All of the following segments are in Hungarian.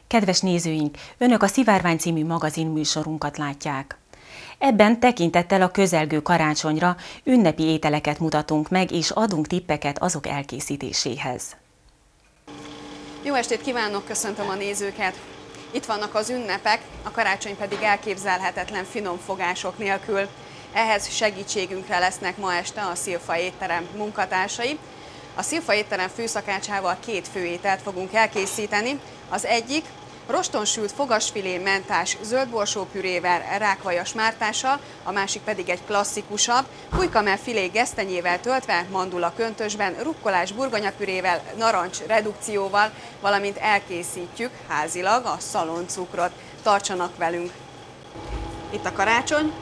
Kedves nézőink, Önök a Szivárvány című magazin műsorunkat látják. Ebben tekintettel a közelgő karácsonyra ünnepi ételeket mutatunk meg, és adunk tippeket azok elkészítéséhez. Jó estét kívánok, köszöntöm a nézőket! Itt vannak az ünnepek, a karácsony pedig elképzelhetetlen finom fogások nélkül. Ehhez segítségünkre lesznek ma este a Szilfa étterem munkatársai. A Szilfa étterem főszakácsával két főételt fogunk elkészíteni. Az egyik rostonsült fogasfilé mentás zöldborsópürével, rákvajas mártással, a másik pedig egy klasszikusabb, pulykamell filé gesztenyével töltve, mandula köntösben, rukkolás burgonyapürével, narancs redukcióval, valamint elkészítjük házilag a szaloncukrot. Tartsanak velünk! Itt a karácsony,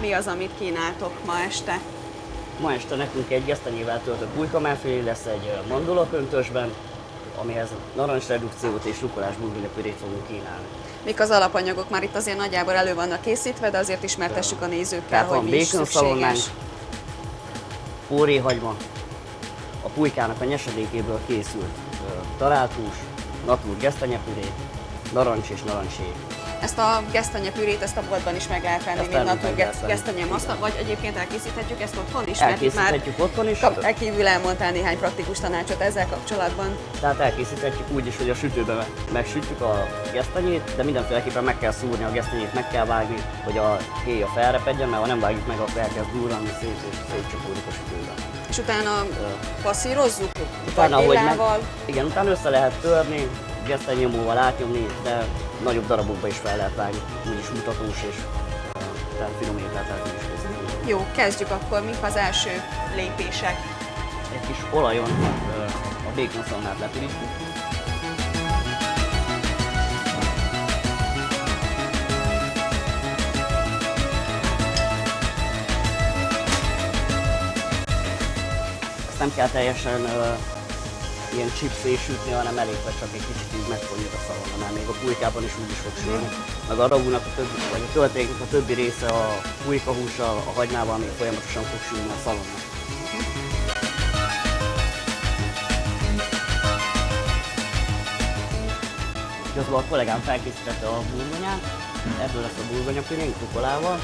mi az, amit kínáltok ma este? Ma este nekünk egy gesztenyével töltött pulykamellfilé lesz egy mandula köntösben, amihez narancsredukciót és rukkolás burgonyapürét fogunk kínálni. Mik az alapanyagok? Már itt azért nagyjából elő vannak készítve, de azért ismertessük a nézőkkel, hogy mi is szükséges. Póréhagyma, a pulykának a nyesedékéből készült talált hús, natúr gesztenyepüré, narancs és narancség. Ezt a gesztenyepürét, ezt a boltban is meg lehet venni, mint natúr gesztenyemasztal, vagy egyébként elkészíthetjük ezt otthon is? Elkészíthetjük otthon is. Kívül elmondtál néhány praktikus tanácsot ezzel kapcsolatban. Tehát elkészíthetjük úgy is, hogy a sütőben megsütjük a gesztenyét, de mindenféleképpen meg kell szúrni a gesztenyét, meg kell vágni, hogy a héja felrepedjen, mert ha nem vágjuk meg, akkor elkezd durrani szét és szétcsapódik a sütőben. És utána passzírozzuk? Utána, igen, utána össze lehet törni, gesztenyomóval átnyomni, de nagyobb darabokba is fel lehet vágni, úgyis mutatós és tehát finom ételt el is készíteni. Jó, kezdjük akkor, mik az első lépések? Egy kis olajon a békonszalmát lepirítjük. Ezt nem kell teljesen ilyen chipszé sütni, hanem elég, vagy csak egy kicsit így megfogjuk a szalonna, mert még a pulykában is úgy is fog sülni. Meg a ragúnak a többi, vagy a tölteléknek a többi része a pulykahússal, a hagymával még folyamatosan fog sülni a szalonna. Közben a kollégám felkészítette a burgonyát, ebből lesz a burgonyapürénk rukolával.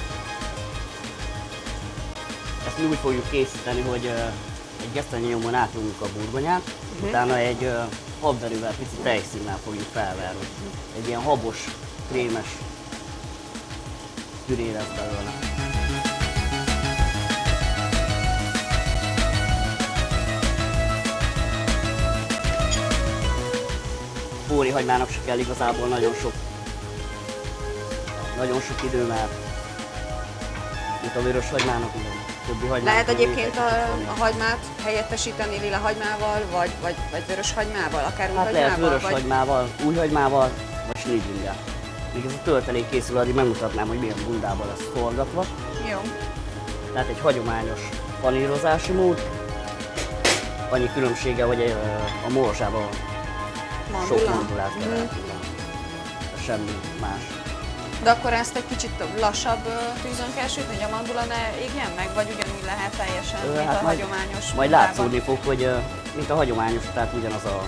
Ezt mi úgy fogjuk készíteni, hogy egy gesztenyémon átnyomjuk a burgonyát, utána egy habverővel, pici tejszínnel fogjuk felverni. Egy ilyen habos, krémes püré lesz belőle. Póréhagymának se kell igazából nagyon sok idő, mert itt a vörös hagymának lehet egyébként a hagymát helyettesíteni lila hagymával, vagy vörös hagymával, akár új hagymával? Lehet vörös hagymával, új hagymával, vagy sniglinggel. Még ez a töltelék készül, addig megmutatnám, hogy milyen bundában lesz forgatva. Jó. Tehát egy hagyományos panírozási mód. Annyi különbsége, hogy a morzsában sok mandulát kell. Semmi más. De akkor ezt egy kicsit lassabb tűzön kell sütni, hogy a mandula ne égjen meg, vagy ugyanúgy lehet teljesen, mint a hagyományos? Majd látszódni fog, hogy mint a hagyományos, tehát ugyanaz a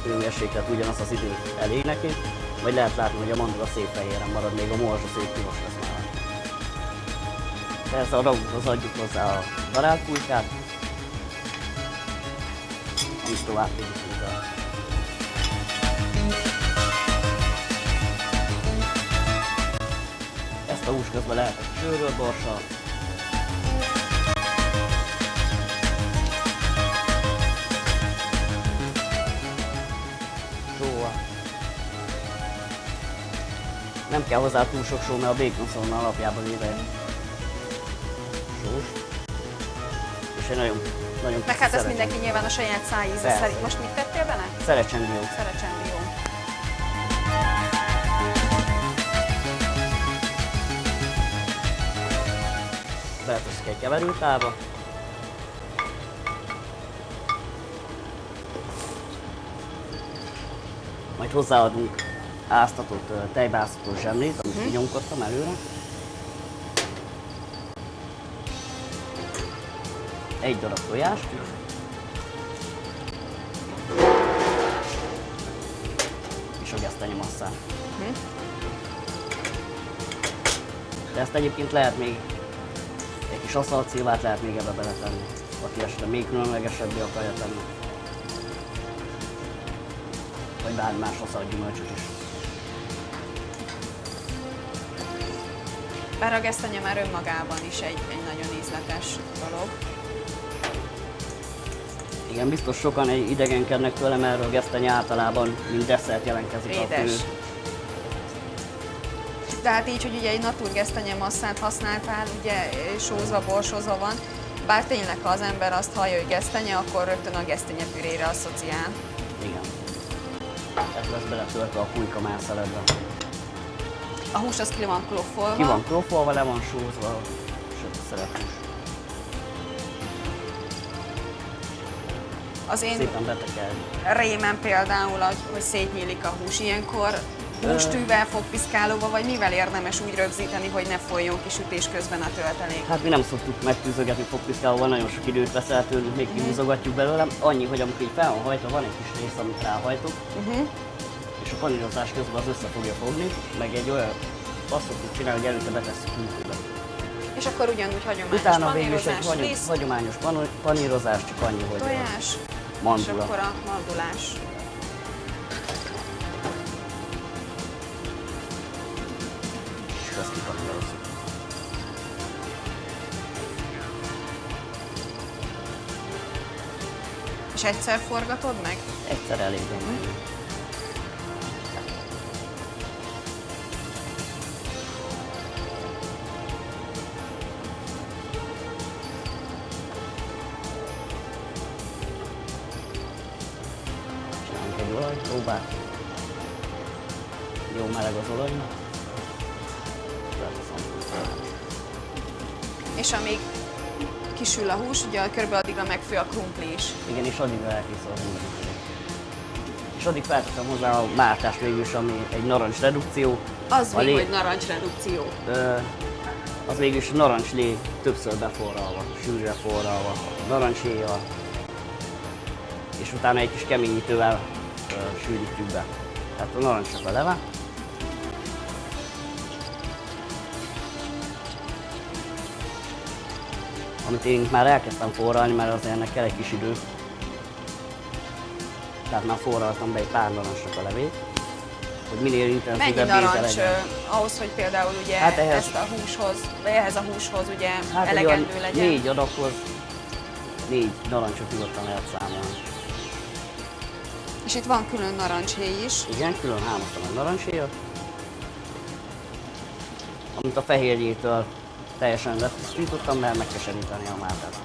hőmérséklet, ugyanaz az idő elég neki, majd lehet látni, hogy a mandula szép fehéren marad, még a morzsa szép piros lesz már. Persze a ragúhoz adjuk hozzá a darált pulykát, amit tovább tudjuk húzni. Ezt a hús közben lehet a csőrölt borssal. Sóval. Nem kell hozzá túl sok só, mert a békonszalonna alapjában véve sós. És egy nagyon meg hát ezt mindenki nyilván a saját szájíze szerint. Most mit tettél benne? Szerecsendió. Szerecsendió. Beletesszük egy keverőtálba. Majd hozzáadunk áztatott, tejbe áztatott zsemlét, amit kinyomkodtam előre. Egy darab tojást. És az gesztenyemasszát. De ezt egyébként lehet még egy kis aszalcilvát lehet még ebbe beletenni, aki esetleg még különlegesebbé akarja tenni. Vagy bármi más aszalgyümölcsöt is. Bár a gesztenye már önmagában is egy nagyon ízletes dolog. Igen, biztos sokan idegenkednek tőle, mert a gesztenye általában mint desszert jelentkezik Édes. a fő. Tehát így, hogy ugye egy naturgesztenye masszát használtál, ugye sózva, borsózva van, bár tényleg, ha az ember azt hallja, hogy gesztenye, akkor rögtön a gesztenyepürére asszociál. Igen. Ez lesz beletöltve a pulyka mászeledbe. A hús az ki van kloffolva. Ki van kloffolva, le van sózva, sőt, szeretős. Az én Szépen betekelni. rémen például, hogy szétnyílik a hús, ilyenkor hústűvel, fogpiszkálóval, vagy mivel érdemes úgy rögzíteni, hogy ne folyjon ki sütés közben a töltelék? Hát mi nem szoktuk megtűzögetni fogpiszkálóval, nagyon sok időt vesz el tőlünk, még kihúzogatjuk belőle. Annyi, hogy amikor így fel van hajtva, van egy kis rész, amit ráhajtok, és a panírozás közben az össze fogja fogni, meg egy olyan azt szoktuk csinálni, hogy előtte betesszük hűtőbe. És akkor ugyanúgy hagyományos Utána végül is egy panírozás, liszt, hagyományos panírozás, csak annyi, hogy tojás, és mandula. akkor a mandulás. És ezt kipanírozzuk. És egyszer forgatod meg? Egyszer elég van. Csinálunk egy olajpróbát. Jó meleg az olaj. És amíg kisül a hús, ugye körülbelül addigra megfő a krumpli is. Igen, és addigra elkészül a hús. És addig feltettem hozzá a mártást végül is, ami egy narancs redukció. Az A még, lé- hogy narancsredukció. Az végül is narancslé többször beforralva, sűrűre forralva, narancshéjjal, és utána egy kis keményítővel sűrítjük be. Tehát a narancsnak a leve. Amit én már elkezdtem forralni, mert azért ennek kell egy kis idő. Tehát már forraltam be egy pár narancsnak a levét, hogy minél intenzívebb Mennyi étel narancs legyen. ahhoz, hogy például ugye Hát ehhez- ezt a húshoz, vagy ehhez a húshoz ugye Hát egy elegendő olyan legyen? 4 adaghoz 4 narancsot nyugodtan lehet számolni. És itt van külön narancshéj is. Igen, külön hámoztam a narancshéjat, amit a fehérjétől teljesen letisztítottam, mert megkeseríteni a mártát.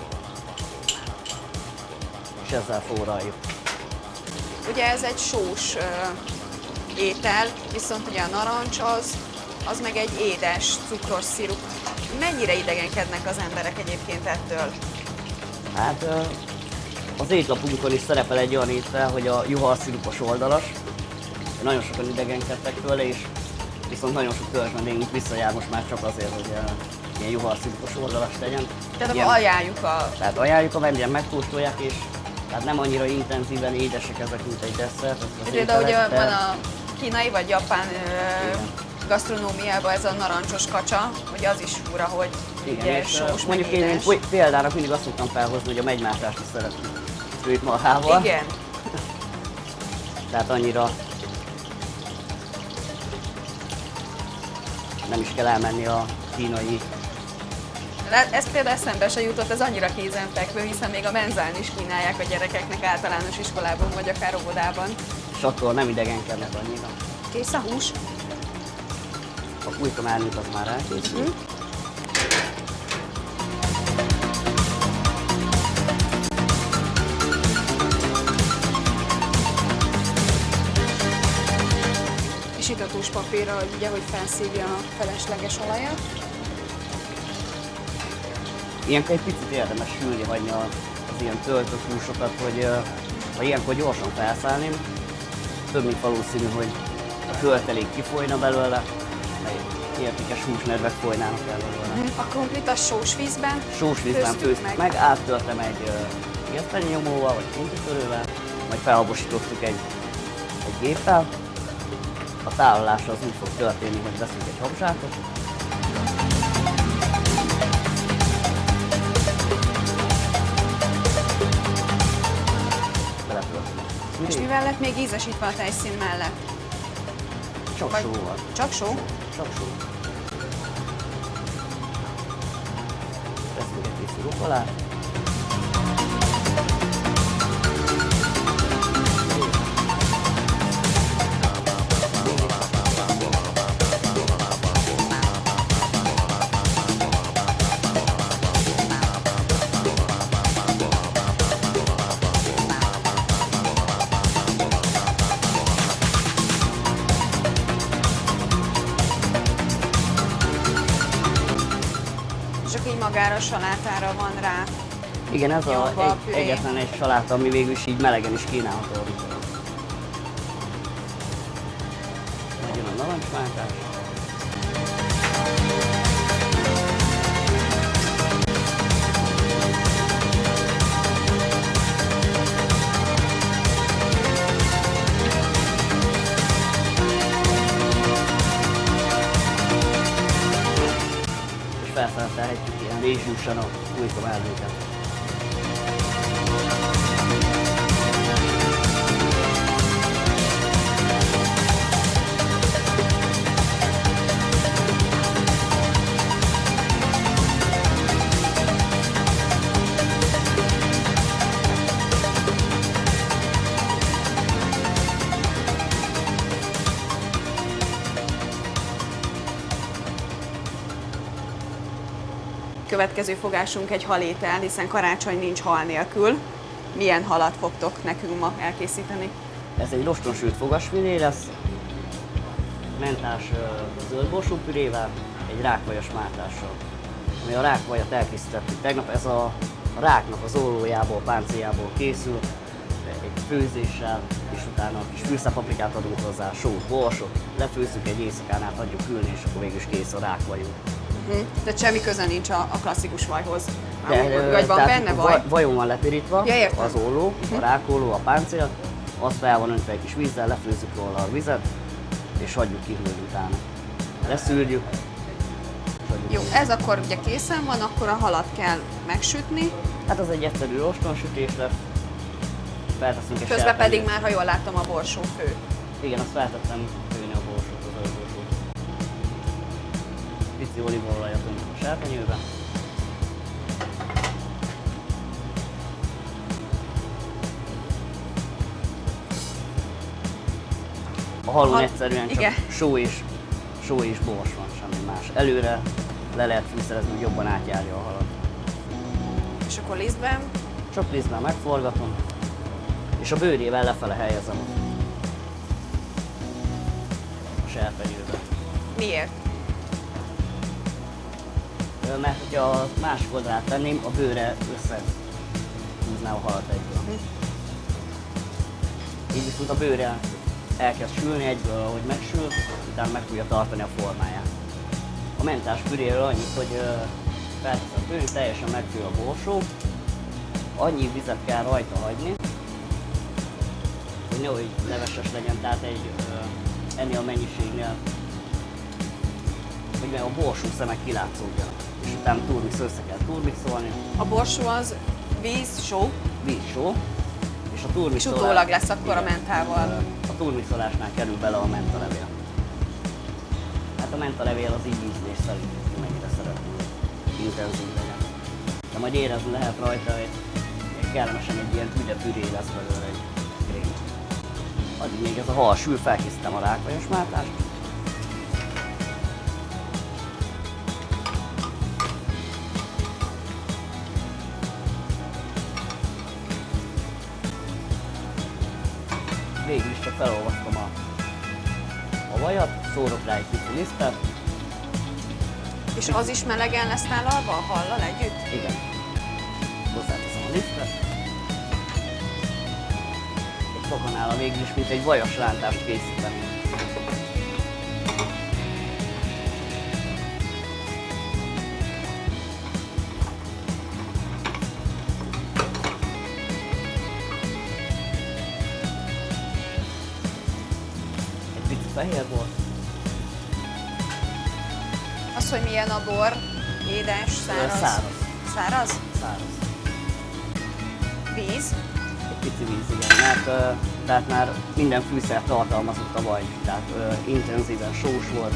És ezzel forraljuk. Ugye ez egy sós étel, viszont ugye a narancs az meg egy édes, cukros szirup. Mennyire idegenkednek az emberek egyébként ettől? Hát az étlapunkon is szerepel egy olyan étel, hogy a juharszirupos oldalas. Nagyon sokan idegenkedtek tőle, és viszont nagyon sok törzsvendégünk visszajár most már csak azért, hogy ilyen juharszirupos oldalas legyen. Tehát Ilyen- akkor ajánljuk a... Tehát ajánljuk a vendégek, megkóstolják, és tehát nem annyira intenzíven édesek ezek, mint egy desszert. Például ugye van a kínai vagy japán gasztronómiában ez a narancsos kacsa, hogy az is fura, hogy igen, ugye és sós, meg mondjuk én édes. példának mindig azt szoktam felhozni, hogy a megymátást is szeretjük sült marhával. Igen. Tehát annyira nem is kell elmenni a kínai. Ez például eszembe se jutott, ez annyira kézenfekvő, hiszen még a menzán is kínálják a gyerekeknek általános iskolában, vagy akár óvodában. És attól nem idegenkednek annyira. Kész a hús? A pulyka mármint az már elkészült. És itt a tusspapírra, ugye, hogy felszívja a felesleges olajat. Ilyenkor egy picit érdemes sülni hagyni az ilyen töltött húsokat, hogy ha ilyenkor gyorsan felszállném, több mint valószínű, hogy a töltelék kifolyna belőle, meg értékes húsnedvek folynának el belőle. A krumplit a sós vízben Sós vízben főztük meg, áttöltem egy gesztenyomóval vagy krumpli-törővel, majd felhabosítottuk egy géppel, A tárolása az úgy fog történni, hogy veszünk egy habzsákot, És mivel lett még ízesítve a tejszín mellett? Csak Vagy- sóval. Csak só? Csak só. Teszünk egy kis rukolát. És akkor így magára a salátára van rá. Igen, ez Nyomva a püré. egyetlen egy saláta, ami végül is így melegen is kínálható. Legyen a narancsmárkás. És felszerelhetjük ilyen rézsjúsan a pulyka mellőket. Következő fogásunk egy halétel, hiszen karácsony nincs hal nélkül. Milyen halat fogtok nekünk ma elkészíteni? Ez egy rostonsült fogasfilé lesz, mentás zöldborsó pürével, egy rákvajas mátással. Ami a rákvajat elkészítettük tegnap, ez a ráknak az ollójából, páncéljából készül, egy főzéssel, és utána kis fűszerpaprikát adunk hozzá, sót, borsot, lefőzzük egy éjszakán át, hagyjuk külni, és akkor végül is kész a rákvajunk. Tehát semmi köze nincs a klasszikus vajhoz. Vagy van tehát benne vaj? Vajon van lepirítva, Ja, értem. az olló, a rákolló, a páncél, azt fel van öntve egy kis vízzel, lefőzzük róla a vizet, és hagyjuk kihűlni utána. Leszűrjük. Jó, ez akkor ugye készen van, akkor a halat kell megsütni, Hát az egy egyszerű rostonsütés lesz. Felteszünk egy közben serpenyőt. pedig már, ha jól látom, a borsó fő. Igen, azt feltettem főni a borsót, az zöldborsót. Pici olívaolajat öntünk a serpenyőbe. A halon egyszerűen csak igen. só és bors van, semmi más. Előre le lehet fűszerezni, hogy jobban átjárja a halat. És akkor lisztben, Csak lisztben megforgatom, és a bőrével lefele helyezem a serpenyőbe. miért? Mert hogyha a másik oldalát tenném, a bőre összehúzná a halat egyből. Így viszont a bőre elkezd sülni egyből, ahogy megsül, utána meg tudja tartani a formáját. A mentás püréről annyit, hogy felteszem főni, teljesen megfő a borsó, annyi vizet kell rajta hagyni, hogy nehogy leveses legyen, tehát ennél a mennyiségnél, hogy a borsó szemek kilátszódjanak, és utána turmix össze kell turmixolni, A borsó az víz, só, víz, só, és a és turmixolás... utólag lesz akkor a Igen. mentával. A turmixolásnál kerül bele a mentalevél. Hát a mentalevél az így ízlés szerint, hogy mennyire szeretném, intenzív legyen. De majd érezni lehet rajta, hogy kellemesen egy ilyen üde püré lesz belőle egy krém. Addig még ez a hal sül, felkészítem a rákvajas mátást. Végül is csak felolvasztom a vajat, szórok rá egy pici lisztet. És az is melegen lesz tálalva a hallal együtt? Igen. Hozzáteszem a lisztet. Egy foganállal végül is, mint egy vajas rántást készíteni. fehér bor. Az, hogy milyen a bor, édes, száraz? Száraz. Száraz? Száraz. Víz? Egy pici víz, igen, mert tehát már minden fűszert tartalmazott a vaj, tehát intenzíven sós volt,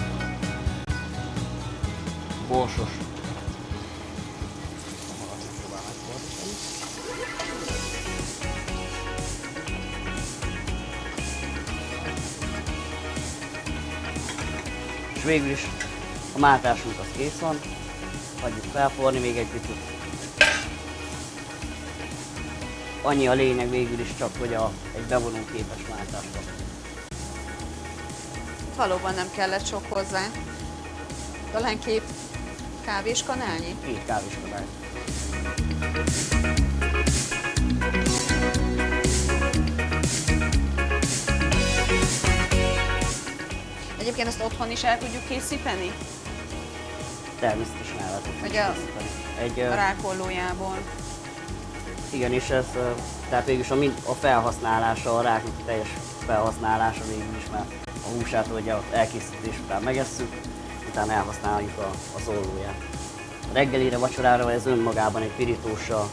borsos. És végül is a máltásunk az kész van, hagyjuk felforni még egy picit. Annyi a lényeg végül is csak, hogy egy bevonóképes máltás van. Valóban nem kellett sok hozzá. Talán 2 kávéskanálnyi? 2 kávéskanál. Egyébként ezt otthon is el tudjuk készíteni? Természetesen el lehet Vagy a készíteni. A rákollójából. Igen, és ez, tehát végülis a felhasználása, a ráknak a teljes felhasználása végül is, mert a húsát ugye ott elkészítés után megesszük, utána elhasználjuk a ollóját. A reggelire, vacsorára ez önmagában egy pirítóssal.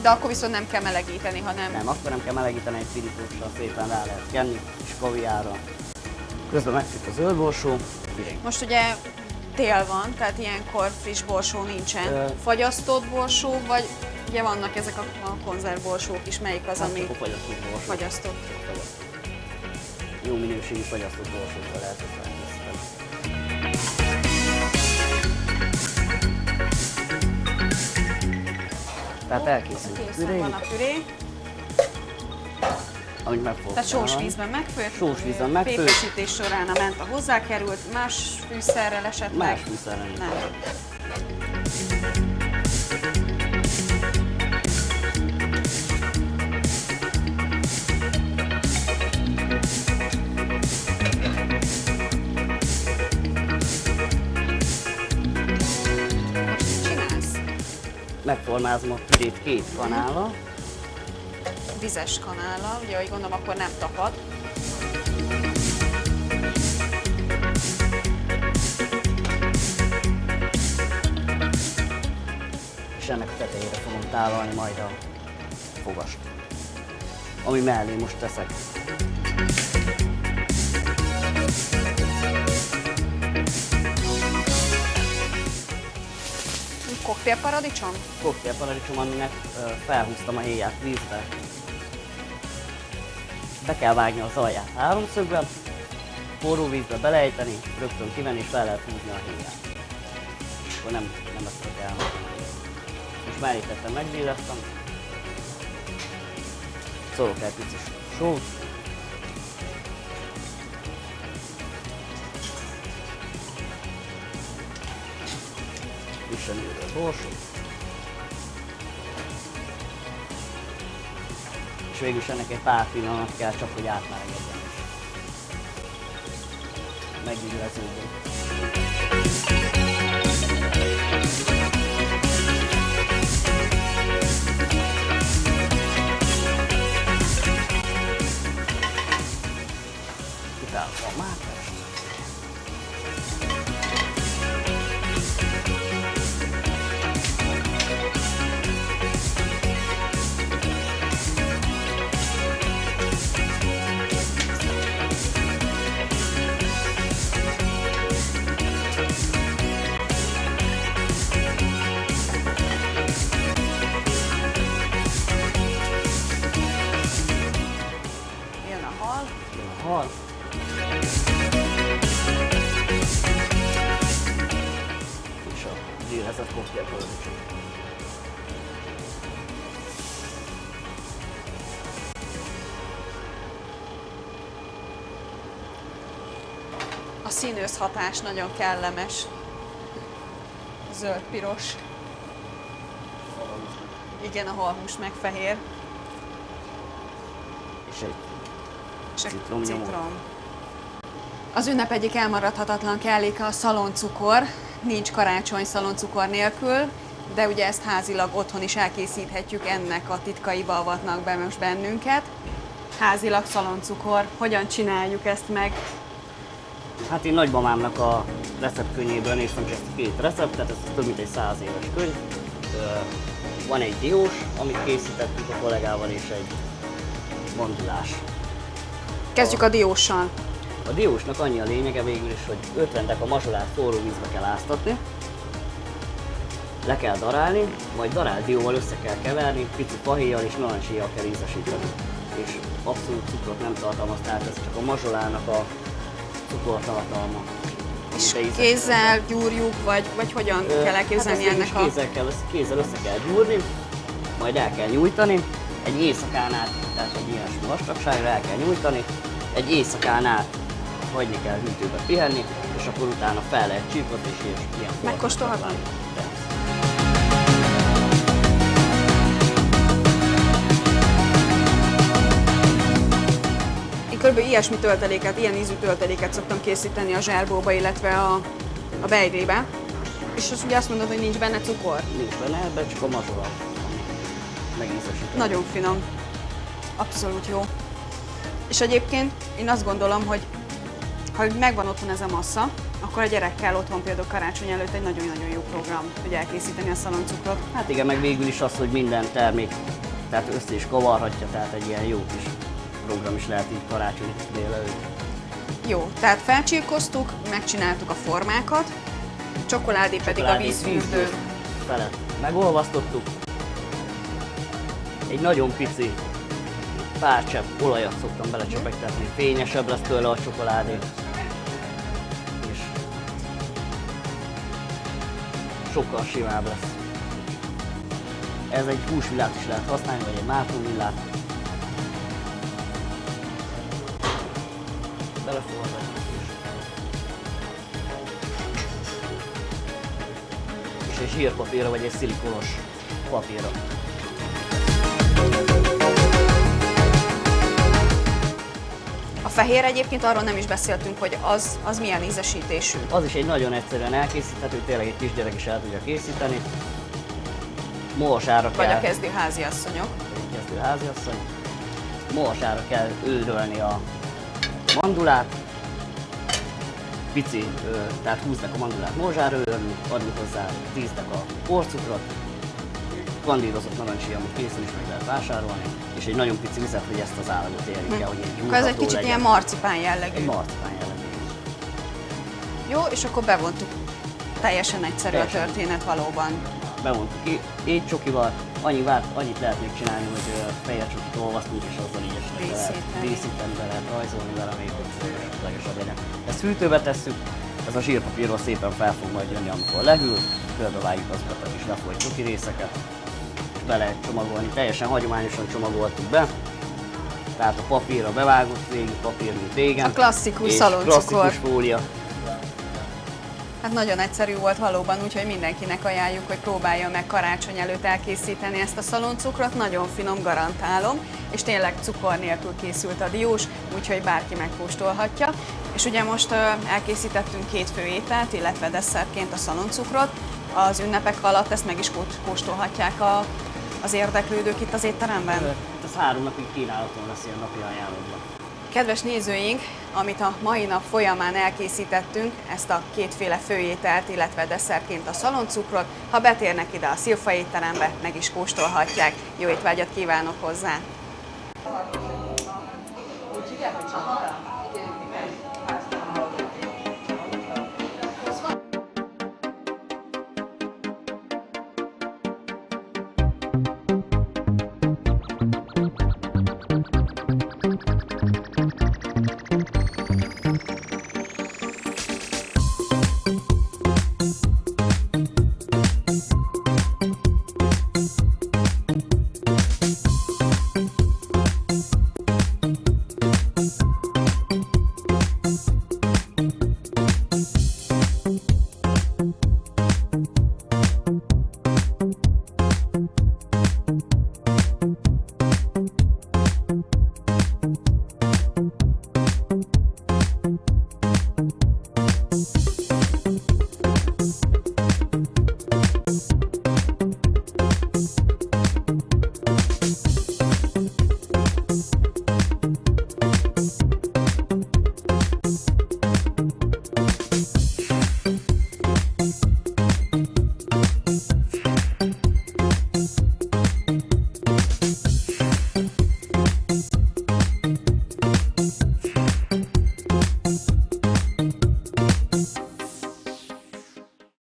De akkor viszont nem kell melegíteni, hanem... Nem, akkor nem kell melegíteni, egy pirítóssal szépen rá lehet kenni, és kaviárra. Közben megfűt a zöld borsó. Most ugye tél van, tehát ilyenkor friss borsó nincsen. Fagyasztott borsó, vagy ugye vannak ezek a konzervborsók is, melyik az, ami fagyasztott borsó. fagyasztott? Jó minőségű fagyasztott borsókkal lehet ezt elkészíteni. Tehát elkészült a Készen püré, van a püré. amit meg fogok Tehát sós csinálni. vízben megfőtt? Sós vízben megfőtt. Pékesítés során a menta hozzákerült, más fűszerrel esetleg? Más fűszerrel nincs. Nem. Most csinálsz? Megformázom a pürét 2 kanállal. Vizes kanállal, ugye ahogy gondolom, akkor nem tapad. És ennek a tetejére fogom tálalni majd a fogast, ami mellé most teszek. Koktélparadicsom? Koktélparadicsom, aminek felhúztam a héját vízbe. Be kell vágni az alját háromszögben, forró vízbe belejteni, rögtön kivenni és fel lehet húzni a héját. Akkor nem ezt kell. Most mellé tettem, megvilleztem. Szólok egy pici sót. Frissen ülő borsót. És végül is ennek egy pár pillanat kell, csak hogy átmelegedjen is. Megilleződjön. Kitálom a mátást. Jön a hal. Jön a hal. És a grillezett koktélparadicsom. A színőzhatás nagyon kellemes. Zöld-piros. Igen, a halhús meg fehér. És egy És a Citromnyomó. citrom. Az ünnep egyik elmaradhatatlan kelléke a szaloncukor. Nincs karácsony szaloncukor nélkül, de ugye ezt házilag otthon is elkészíthetjük, ennek a titkaiba avatnak be most bennünket. házilag szaloncukor. Hogyan csináljuk ezt meg? Hát én nagymamámnak a receptkönyvéből néztem csak ezt a 2 receptet, ez több mint egy 100 éves könyv. Van egy diós, amit készítettünk a kollégával, és egy mandulás. Kezdjük a dióssal. A diósnak annyi a lényege végül is, hogy 50 deka mazsolát forró vízbe kell áztatni, le kell darálni, majd darált dióval össze kell keverni, pici fahéjjal és narancshéjjal kell ízesíteni. És abszolút cukrot nem tartalmaz, tehát ez csak a mazsolának a cukortartalma. És kézzel gyúrjuk, vagy hogyan kell elképzelni ennek a... Kézzel össze kell gyúrni, majd el kell nyújtani, egy éjszakán át, tehát egy ilyesmi vastagságra el kell nyújtani, egy éjszakán át hagyni kell hűtőbe pihenni, és akkor utána fel lehet csípotni, és ilyen megkóstolhatom? Én körülbelül ilyesmi tölteléket, ilyen ízű tölteléket szoktam készíteni a zsárbóba, illetve a beigrébe. És azt ugye azt mondod, hogy nincs benne cukor? Nincs benne, ebben csak a mazsola, ami megízesíteni. Nagyon finom. Abszolút jó. És egyébként én azt gondolom, hogy ha megvan otthon ez a massza, akkor a gyerekkel otthon például karácsony előtt egy nagyon-nagyon jó program, hogy elkészíteni a szaloncukrot. Hát igen, meg végül is az, hogy minden termék tehát össze is kavarhatja, tehát egy ilyen jó kis program is lehet így karácsony délelőtt. Jó, tehát felcsirkoztuk, megcsináltuk a formákat, csokoládé pedig a vízfürdő felett megolvasztottuk. Egy nagyon pici pár csepp olajat szoktam belecsepegtetni, fényesebb lesz tőle a csokoládé. És sokkal simább lesz. Ez egy húsvillát is lehet használni, vagy egy mátrumvillát. Beleforgatjuk és egy zsírpapírra, vagy egy szilikonos papírra. A fehér egyébként arról nem is beszéltünk, hogy az milyen ízesítésű. Az is egy nagyon egyszerűen elkészíthető, tényleg egy kisgyerek is el tudja készíteni. Mohasára kell... Vagy a kezdő háziasszonyok. Kezdő háziasszony. Mohasára kell őrölni a mandulát. Pici, tehát 20 deka mandulát mohasára őrölni, adni hozzá 10 deka porcukrot, kandírozott narancshéj, amit készen is meg lehet vásárolni, és egy nagyon pici vizet, hogy ezt az állagot érjük el, hogy egy akkor ez egy kicsit legyen. Ilyen marcipán jellegű. Egy marcipán jellegű. Jó, és akkor bevontuk. Teljesen egyszerű a történet valóban. Bevontuk étcsokival, annyit lehet még csinálni, hogy fehér csokit olvasztunk, és azzal így esetleg díszíteni vele, rajzolni vele, még hogy szükségesebb legyen. Ezt hűtőbe tesszük, ez a zsírpapírról szépen fel fog majd jönni, amikor lehűl, körbevágjuk azokat a kis lefolyt csoki részeket, és be lehet csomagolni, teljesen hagyományosan csomagoltuk be, tehát a papírra bevágott végig, papír, mint régen, a klasszikus szaloncukor. Klasszikus fólia. Hát nagyon egyszerű volt valóban, úgyhogy mindenkinek ajánljuk, hogy próbálja meg karácsony előtt elkészíteni ezt a szaloncukrot, nagyon finom, garantálom, és tényleg cukor nélkül készült a diós, úgyhogy bárki megkóstolhatja. És ugye most elkészítettünk 2 fő ételt, illetve desszertként a szaloncukrot, az ünnepek alatt ezt meg is kóstolhatják az érdeklődők itt az étteremben. Ez 3 napig kínálaton lesz ilyen napi ajánlóban. Kedves nézőink, amit a mai nap folyamán elkészítettünk, ezt a 2 főételt, illetve desszertként a szaloncukrot, ha betérnek ide a Szilfa étterembe, meg is kóstolhatják. Jó étvágyat kívánok hozzá!